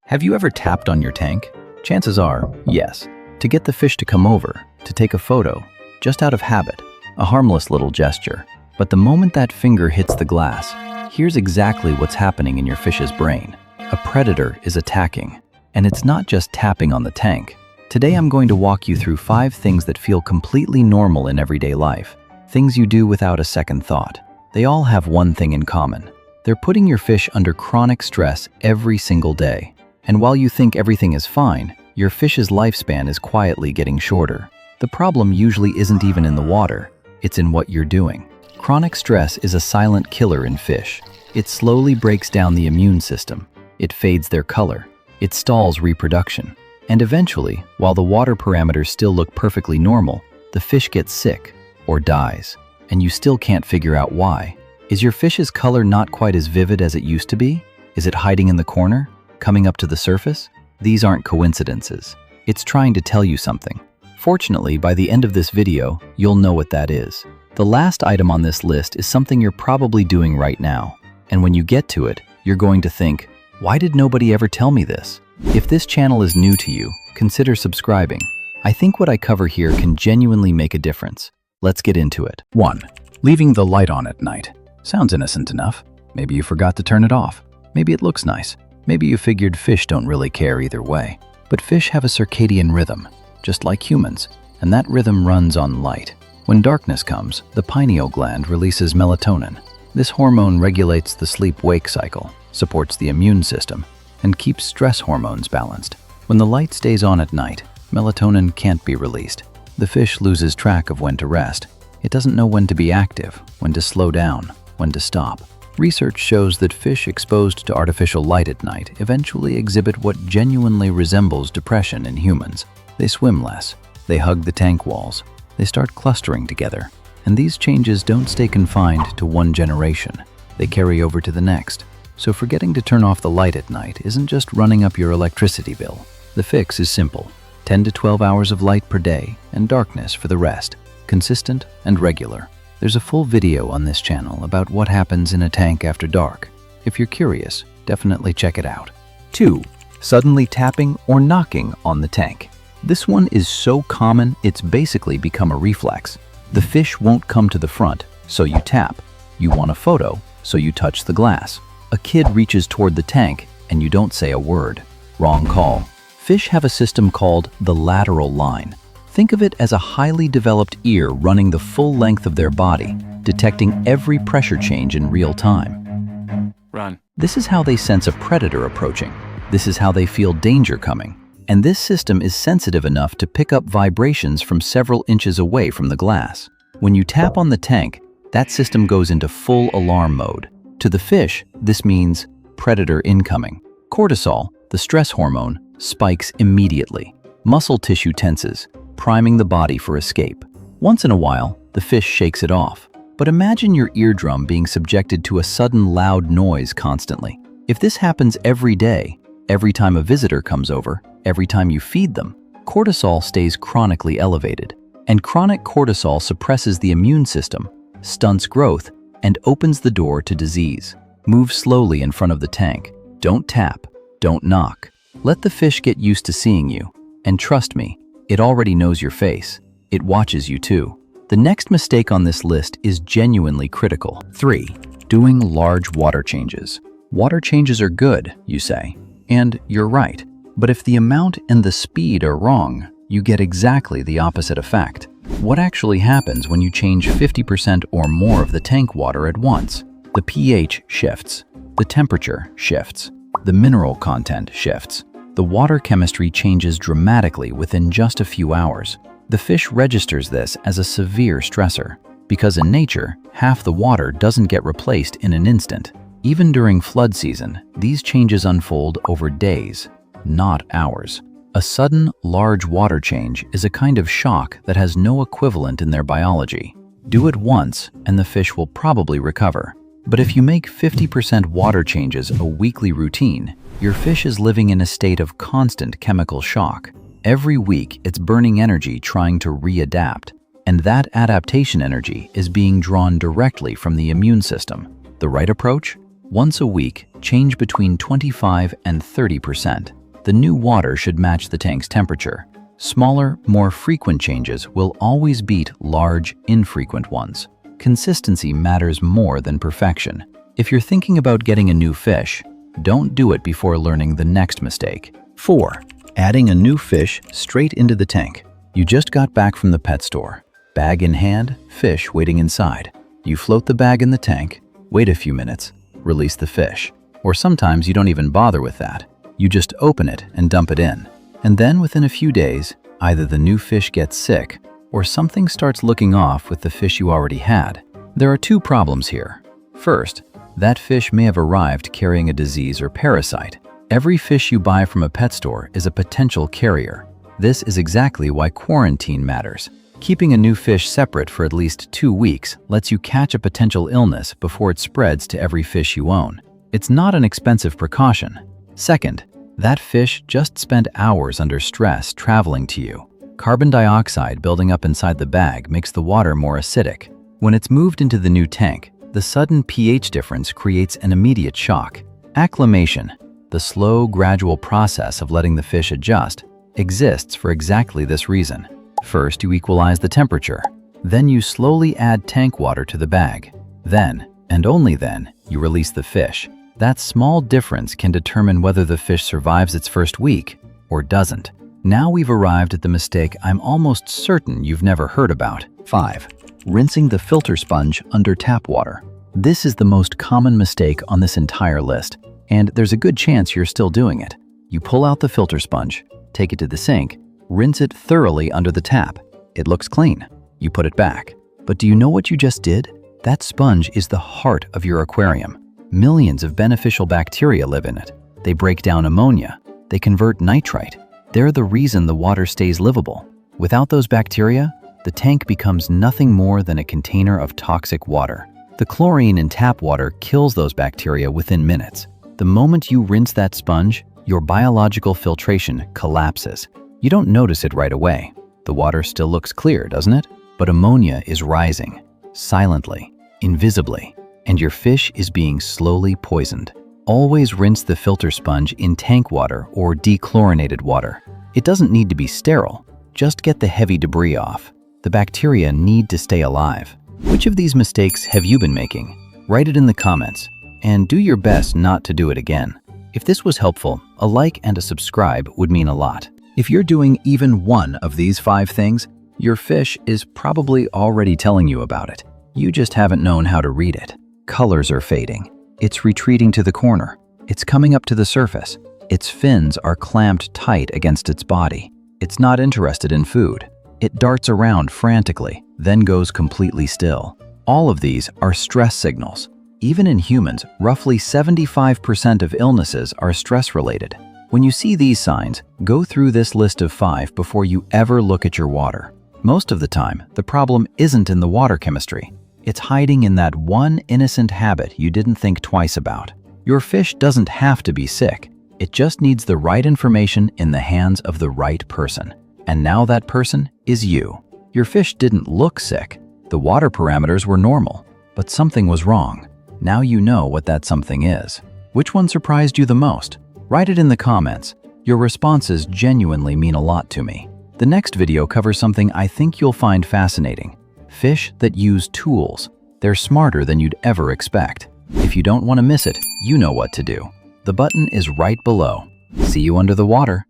Have you ever tapped on your tank? Chances are, yes. To get the fish to come over, to take a photo, just out of habit, a harmless little gesture. But the moment that finger hits the glass, here's exactly what's happening in your fish's brain. A predator is attacking, and it's not just tapping on the tank. Today I'm going to walk you through 5 things that feel completely normal in everyday life, things you do without a second thought. They all have one thing in common. They're putting your fish under chronic stress every single day. And while you think everything is fine, your fish's lifespan is quietly getting shorter. The problem usually isn't even in the water, it's in what you're doing. Chronic stress is a silent killer in fish. It slowly breaks down the immune system. It fades their color. It stalls reproduction. And eventually, while the water parameters still look perfectly normal, the fish gets sick or dies. And you still can't figure out why. Is your fish's color not quite as vivid as it used to be? Is it hiding in the corner? Coming up to the surface? These aren't coincidences. It's trying to tell you something. Fortunately, by the end of this video, you'll know what that is. The last item on this list is something you're probably doing right now. And when you get to it, you're going to think, why did nobody ever tell me this? If this channel is new to you, consider subscribing. I think what I cover here can genuinely make a difference. Let's get into it. 1. Leaving the light on at night. Sounds innocent enough. Maybe you forgot to turn it off. Maybe it looks nice. Maybe you figured fish don't really care either way. But fish have a circadian rhythm, just like humans, and that rhythm runs on light. When darkness comes, the pineal gland releases melatonin. This hormone regulates the sleep-wake cycle, supports the immune system, and keeps stress hormones balanced. When the light stays on at night, melatonin can't be released. The fish loses track of when to rest. It doesn't know when to be active, when to slow down, when to stop. Research shows that fish exposed to artificial light at night eventually exhibit what genuinely resembles depression in humans. They swim less, they hug the tank walls, they start clustering together. And these changes don't stay confined to one generation. They carry over to the next. So forgetting to turn off the light at night isn't just running up your electricity bill. The fix is simple: 10 to 12 hours of light per day and darkness for the rest, consistent and regular. There's a full video on this channel about what happens in a tank after dark. If you're curious, definitely check it out. 2. Suddenly tapping or knocking on the tank. This one is so common, it's basically become a reflex. The fish won't come to the front, so you tap. You want a photo, so you touch the glass. A kid reaches toward the tank, and you don't say a word. Wrong call. Fish have a system called the lateral line. Think of it as a highly developed ear running the full length of their body, detecting every pressure change in real time. Run. This is how they sense a predator approaching. This is how they feel danger coming. And this system is sensitive enough to pick up vibrations from several inches away from the glass. When you tap on the tank, that system goes into full alarm mode. To the fish, this means predator incoming. Cortisol, the stress hormone, spikes immediately. Muscle tissue tenses, priming the body for escape. Once in a while, the fish shakes it off. But imagine your eardrum being subjected to a sudden loud noise constantly. If this happens every day, every time a visitor comes over, every time you feed them, cortisol stays chronically elevated. And chronic cortisol suppresses the immune system, stunts growth, and opens the door to disease. Move slowly in front of the tank. Don't tap. Don't knock. Let the fish get used to seeing you. And trust me, it already knows your face. It watches you too. The next mistake on this list is genuinely critical. 3. Doing large water changes. Water changes are good, you say. And you're right. But if the amount and the speed are wrong, you get exactly the opposite effect. What actually happens when you change 50% or more of the tank water at once? The pH shifts. The temperature shifts. The mineral content shifts. The water chemistry changes dramatically within just a few hours. The fish registers this as a severe stressor, because in nature, half the water doesn't get replaced in an instant. Even during flood season, these changes unfold over days, not hours. A sudden, large water change is a kind of shock that has no equivalent in their biology. Do it once, and the fish will probably recover. But if you make 50% water changes a weekly routine, your fish is living in a state of constant chemical shock. Every week, it's burning energy trying to readapt, and that adaptation energy is being drawn directly from the immune system. The right approach? Once a week, change between 25 and 30%. The new water should match the tank's temperature. Smaller, more frequent changes will always beat large, infrequent ones. Consistency matters more than perfection. If you're thinking about getting a new fish, don't do it before learning the next mistake. 4. Adding a new fish straight into the tank. You just got back from the pet store. Bag in hand, fish waiting inside. You float the bag in the tank, wait a few minutes, release the fish. Or sometimes you don't even bother with that. You just open it and dump it in. And then within a few days, either the new fish gets sick or something starts looking off with the fish you already had. There are two problems here. First, that fish may have arrived carrying a disease or parasite. Every fish you buy from a pet store is a potential carrier. This is exactly why quarantine matters. Keeping a new fish separate for at least 2 weeks lets you catch a potential illness before it spreads to every fish you own. It's not an expensive precaution. Second, that fish just spent hours under stress traveling to you. Carbon dioxide building up inside the bag makes the water more acidic. When it's moved into the new tank, the sudden pH difference creates an immediate shock. Acclimation, the slow, gradual process of letting the fish adjust, exists for exactly this reason. First, you equalize the temperature. Then you slowly add tank water to the bag. Then, and only then, you release the fish. That small difference can determine whether the fish survives its first week or doesn't. Now we've arrived at the mistake I'm almost certain you've never heard about. 5. Rinsing the filter sponge under tap water. This is the most common mistake on this entire list, and there's a good chance you're still doing it. You pull out the filter sponge, take it to the sink, rinse it thoroughly under the tap. It looks clean. You put it back. But do you know what you just did? That sponge is the heart of your aquarium. Millions of beneficial bacteria live in it. They break down ammonia. They convert nitrite. They're the reason the water stays livable. Without those bacteria, the tank becomes nothing more than a container of toxic water. The chlorine in tap water kills those bacteria within minutes. The moment you rinse that sponge, your biological filtration collapses. You don't notice it right away. The water still looks clear, doesn't it? But ammonia is rising, silently, invisibly, and your fish is being slowly poisoned. Always rinse the filter sponge in tank water or dechlorinated water. It doesn't need to be sterile. Just get the heavy debris off. The bacteria need to stay alive. Which of these mistakes have you been making? Write it in the comments, and do your best not to do it again. If this was helpful, a like and a subscribe would mean a lot. If you're doing even one of these 5 things, your fish is probably already telling you about it. You just haven't known how to read it. Colors are fading. It's retreating to the corner. It's coming up to the surface. Its fins are clamped tight against its body. It's not interested in food. It darts around frantically, then goes completely still. All of these are stress signals. Even in humans, roughly 75% of illnesses are stress-related. When you see these signs, go through this list of 5 before you ever look at your water. Most of the time, the problem isn't in the water chemistry. It's hiding in that one innocent habit you didn't think twice about. Your fish doesn't have to be sick. It just needs the right information in the hands of the right person. And now that person is you. Your fish didn't look sick. The water parameters were normal, but something was wrong. Now you know what that something is. Which one surprised you the most? Write it in the comments. Your responses genuinely mean a lot to me. The next video covers something I think you'll find fascinating. Fish that use tools. They're smarter than you'd ever expect. If you don't want to miss it, you know what to do. The button is right below. See you under the water.